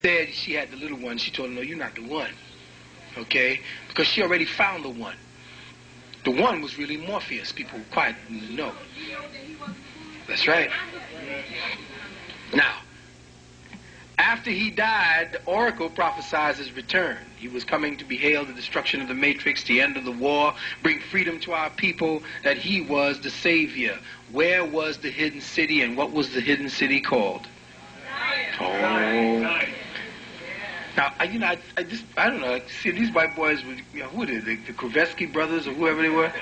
said she had the little one, she told him, no, you're not the one. Okay? Because she already found the one. The one was really Morpheus. People quite know. That's right. Now, after he died, the oracle prophesied his return. He was coming to behail the destruction of the Matrix, the end of the war, bring freedom to our people, that he was the Savior. Where was the hidden city, and what was the hidden city called? Oh. Now, I don't know. See, these white boys were, who were they? The Kravetsky brothers or whoever they were.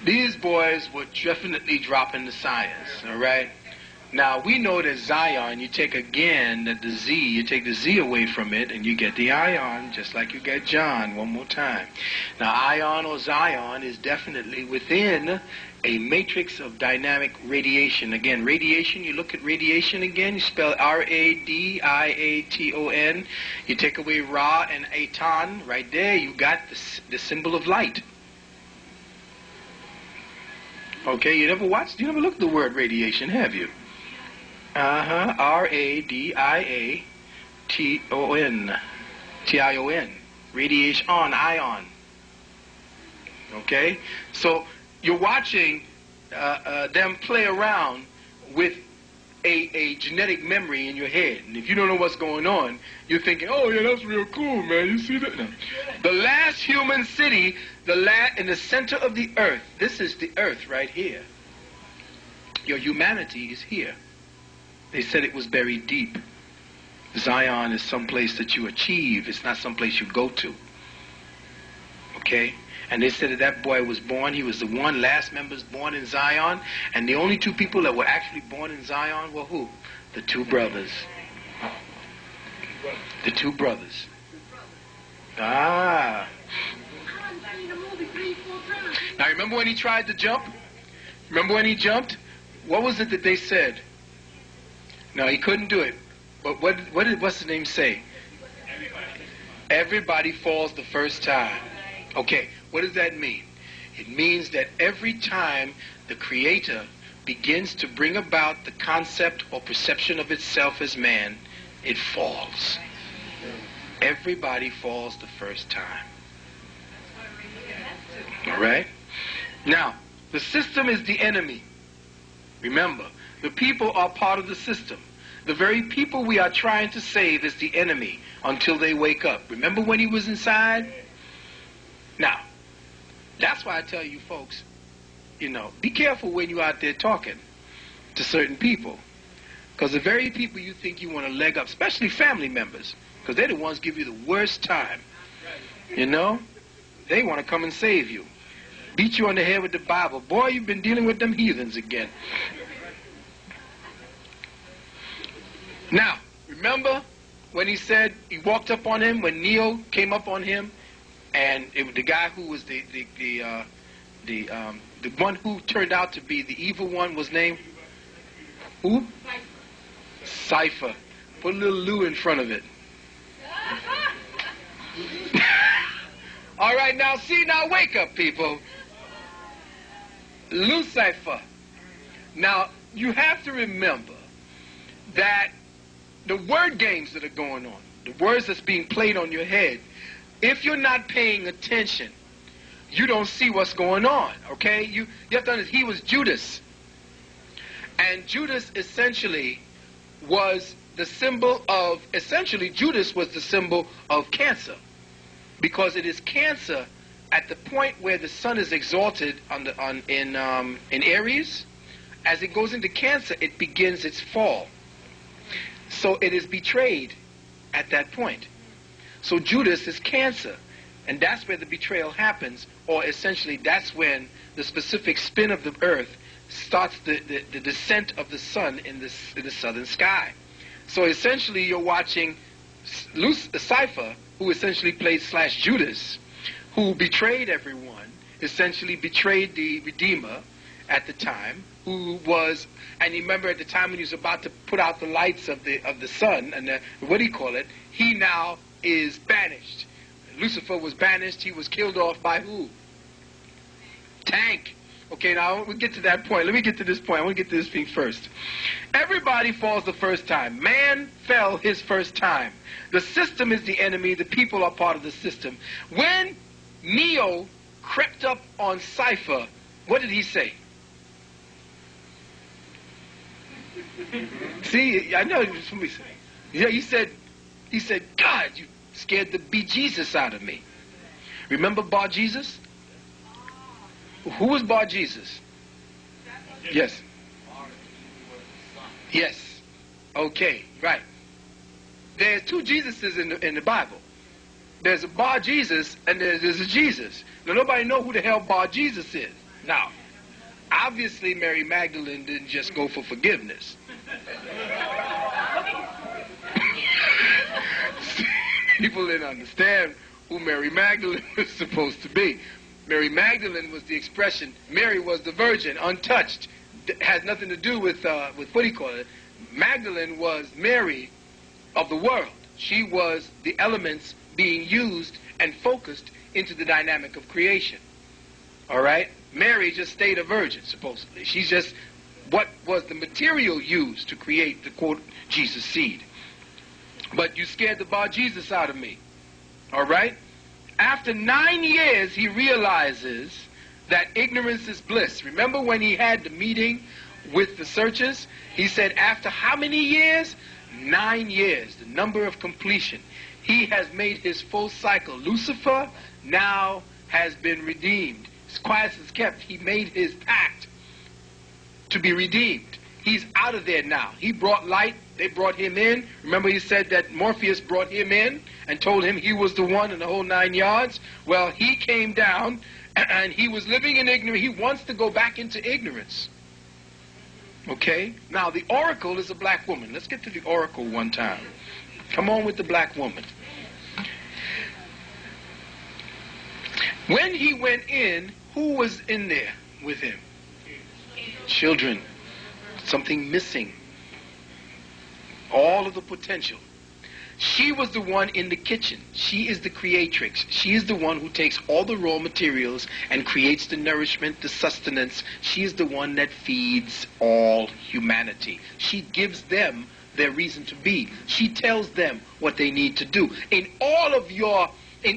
These boys were definitely dropping the science. All right. Now we know that Zion, you take again the Z, you take the Z away from it, and you get the ion, just like you get John one more time. Now, ion or Zion is definitely within a matrix of dynamic radiation. Again, radiation, you look at radiation again, you spell R-A-D-I-A-T-O-N. You take away Ra and Aton, right there, you got the symbol of light. Okay, you never looked at the word radiation, have you? R-A-D-I-A-T-O-N. T-I-O-N. Radiation, ion. Okay? So, you're watching them play around with a genetic memory in your head. And if you don't know what's going on, you're thinking, oh yeah, that's real cool, man. You see that? No. The last human city, in the center of the earth, this is the earth right here. Your humanity is here. They said it was buried deep. Zion is someplace that you achieve. It's not someplace you go to. Okay? And they said that boy was born. He was the one last members born in Zion. And the only two people that were actually born in Zion were who? The two brothers. The two brothers. Ah. Now remember when he tried to jump? Remember when he jumped? What was it that they said? No, he couldn't do it. But what's the name say? Everybody falls the first time. Okay, what does that mean? It means that every time the Creator begins to bring about the concept or perception of itself as man, it falls. Everybody falls the first time. All right? Now, the system is the enemy. Remember, the people are part of the system. The very people we are trying to save is the enemy until they wake up. Remember when he was inside? Now, that's why I tell you folks, be careful when you're out there talking to certain people. Because the very people you think you want to leg up, especially family members, because they're the ones give you the worst time. They want to come and save you. Beat you on the head with the Bible. Boy, you've been dealing with them heathens again. Now, remember when he said, he walked up on him, when Neo came up on him, and the guy who was the one who turned out to be the evil one was named? Who? Cypher. Put a little Lou in front of it. All right, now wake up, people. Lucifer. Now, you have to remember that the word games that are going on, the words that's being played on your head, if you're not paying attention, you don't see what's going on, okay? You have to understand, he was Judas. And Judas essentially was the symbol of, Judas was the symbol of cancer. Because it is cancer at the point where the sun is exalted in Aries. As it goes into Cancer, it begins its fall. So it is betrayed at that point. So Judas is Cancer. And that's where the betrayal happens, or essentially that's when the specific spin of the earth starts the descent of the sun in the southern sky. So essentially you're watching Cypher, who essentially played / Judas, who betrayed everyone, essentially betrayed the Redeemer at the time, who was, and you remember at the time when he was about to put out the lights of the sun, and he now is banished. Lucifer was banished. He was killed off by who? Tank. Okay, now we'll get to that point. Let me get to this point. I want to get to this thing first. Everybody falls the first time. Man fell his first time. The system is the enemy. The people are part of the system. When Neo crept up on Cypher, what did he say? See, I know somebody said. Yeah, he said, God, you scared the bejesus out of me. Remember Bar Jesus? Who was Bar Jesus? Yes. Yes. Okay, right. There's two Jesuses in the Bible. There's a Bar Jesus and there's a Jesus. Now nobody know who the hell Bar Jesus is. Now, obviously Mary Magdalene didn't just go for forgiveness. People didn't understand who Mary Magdalene was supposed to be. Mary Magdalene was the expression. Mary was the virgin, untouched. Has nothing to do with what do you call it? Magdalene was Mary of the world. She was the elements being used and focused into the dynamic of creation. All right? Mary just stayed a virgin, supposedly. She's just what was the material used to create the, quote, Jesus seed. But you scared the Bar Jesus out of me. All right? After 9 years, he realizes that ignorance is bliss. Remember when he had the meeting with the searchers? He said, after how many years? 9 years, the number of completion. He has made his full cycle. Lucifer now has been redeemed. As quiet as kept, he made his pact to be redeemed. He's out of there now. He brought light. They brought him in. Remember he said that Morpheus brought him in and told him he was the one in the whole 9 yards? Well, he came down and he was living in ignorance. He wants to go back into ignorance. Okay? Now, the oracle is a black woman. Let's get to the oracle one time. Come on with the black woman. When he went in, who was in there with him? Children. Something missing. All of the potential. She was the one in the kitchen. She is the creatrix. She is the one who takes all the raw materials and creates the nourishment, the sustenance. She is the one that feeds all humanity. She gives them their reason to be. She tells them what they need to do. In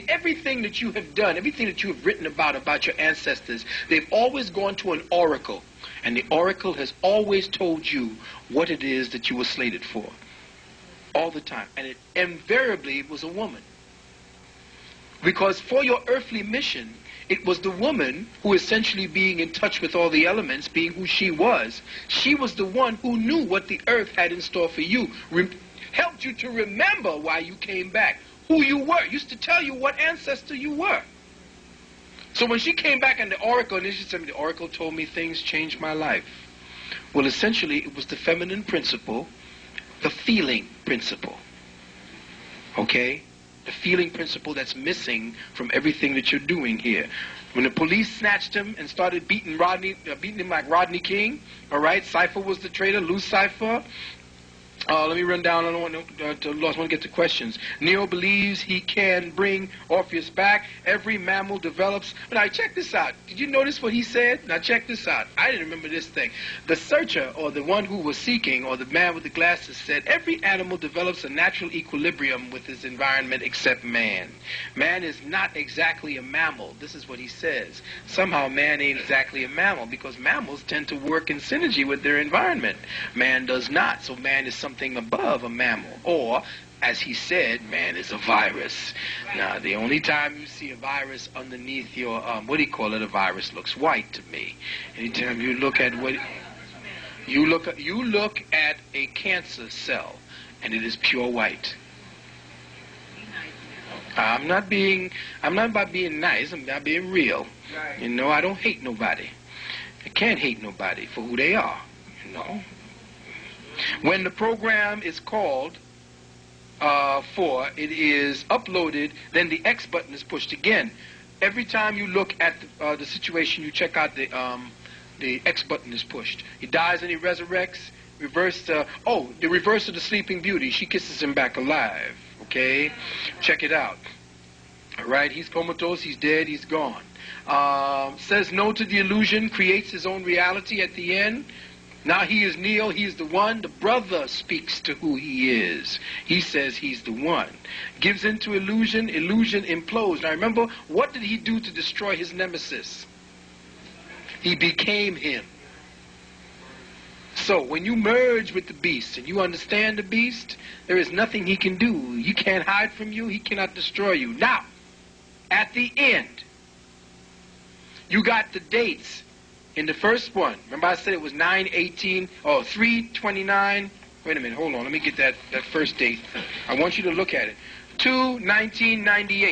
everything that you have done, everything that you have written about your ancestors, they've always gone to an oracle. And the oracle has always told you what it is that you were slated for. All the time. And it invariably was a woman. Because for your earthly mission, it was the woman who, essentially being in touch with all the elements, being who she was the one who knew what the earth had in store for you. Helped you to remember why you came back. Who you were. Used to tell you what ancestor you were. So when she came back and the oracle, and she said, the oracle told me things changed my life. Well, essentially, it was the feminine principle, the feeling principle. Okay? The feeling principle that's missing from everything that you're doing here. When the police snatched him and started beating him like Rodney King, all right? Cypher was the traitor, loose Cypher. Let me run down. I don't want to get to questions. Neo believes he can bring Orpheus back. Every mammal develops. Now, check this out. Did you notice what he said? Now, check this out. I didn't remember this thing. The searcher, or the one who was seeking, or the man with the glasses said, every animal develops a natural equilibrium with its environment except man. Man is not exactly a mammal. This is what he says. Somehow, man ain't exactly a mammal, because mammals tend to work in synergy with their environment. Man does not. So man is something above a mammal, or as he said, man is a virus. Now, the only time you see a virus underneath your what do you call it? A virus looks white to me. Anytime you look at you look at a cancer cell, and it is pure white. I'm not about being nice. I'm about being real. You know, I don't hate nobody. I can't hate nobody for who they are. You know. When the program is called it is uploaded, then the X button is pushed again. Every time you look at the situation, you check out the X button is pushed. He dies and he resurrects. The reverse of the Sleeping Beauty. She kisses him back alive. Okay? Check it out. Right? He's comatose, he's dead, he's gone. Says no to the illusion, creates his own reality at the end. Now he is Neo, he is the one. The brother speaks to who he is. He says he's the one. Gives into illusion, illusion implodes. Now remember, what did he do to destroy his nemesis? He became him. So when you merge with the beast and you understand the beast, there is nothing he can do. He can't hide from you, he cannot destroy you. Now, at the end, you got the dates. In the first one, remember I said it was 9/18, oh, 3/29. Wait a minute, hold on, let me get that first date. I want you to look at it. 2/1998.